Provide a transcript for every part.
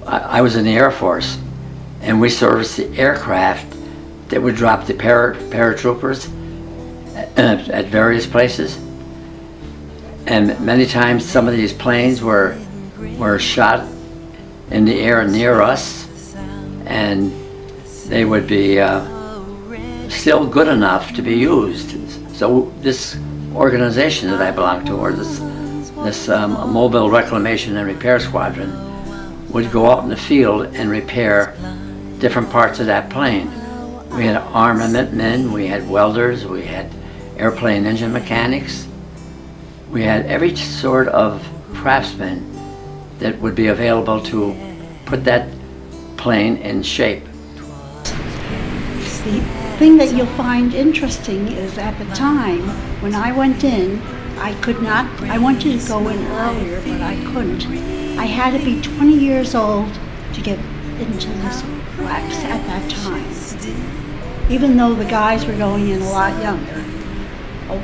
I was in the Air Force, and we serviced the aircraft that would drop the paratroopers at various places. And many times some of these planes were shot in the air near us, and they would be still good enough to be used. So this organization that I belong to, or this Mobile Reclamation and Repair Squadron, would go out in the field and repair different parts of that plane. We had armament men, we had welders, we had airplane engine mechanics. We had every sort of craftsman that would be available to put that plane in shape. The thing that you'll find interesting is at the time when I went in, I wanted to go in earlier, but I couldn't. I had to be 20 years old to get into this wax at that time, even though the guys were going in a lot younger. A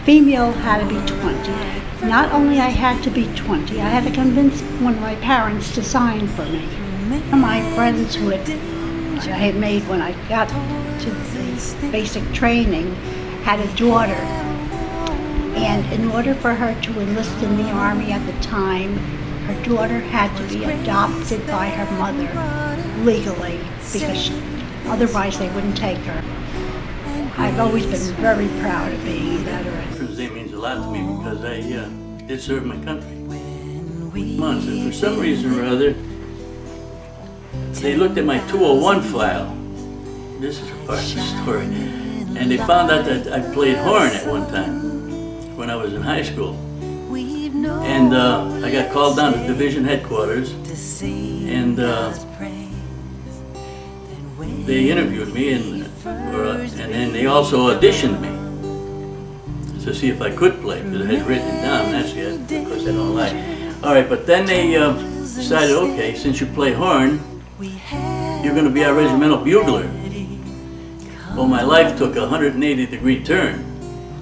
female had to be 20. Not only I had to be 20, I had to convince one of my parents to sign for me. One of my friends who I had made when I got to the basic training had a daughter, and in order for her to enlist in the Army at the time, her daughter had to be adopted by her mother legally, because otherwise they wouldn't take her. I've always been very proud of being a veteran. Veterans Day means a lot to me because I did serve my country. Months, and for some reason or other, they looked at my 201 file. This is a part of the story. And they found out that I played horn at one time when I was in high school. And I got called down to division headquarters, and they interviewed me, and then they also auditioned me to see if I could play, because I had written it down. Actually, of course, I don't lie. All right, but then they decided, okay, since you play horn, you're going to be our regimental bugler. Well, my life took a 180-degree turn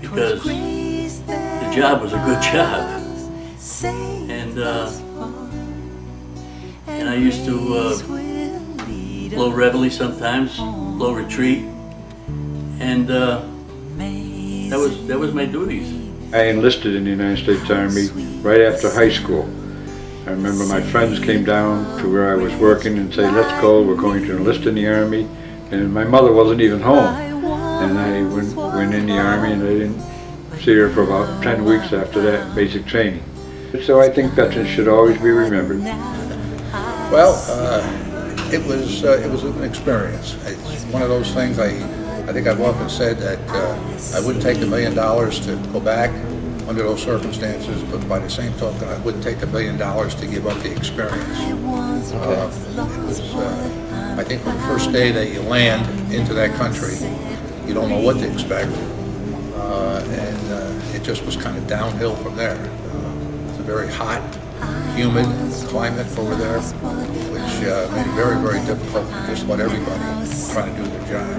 because the job was a good job. And I used to blow reveille sometimes, blow retreat, and that was my duties. I enlisted in the United States Army right after high school. I remember my friends came down to where I was working and said, "Let's go, we're going to enlist in the Army." And my mother wasn't even home. And I went in the Army, and I didn't see her for about 10 weeks after that basic training. So I think veterans should always be remembered. Well, it was an experience. It's one of those things I think I've often said that I wouldn't take $1 million to go back under those circumstances, but by the same token, I wouldn't take $1 million to give up the experience. It was, I think, from the first day that you land into that country, you don't know what to expect, and it just was kind of downhill from there. It's a very hot, humid climate over there, which made it very, very difficult for just about everybody trying to do their job.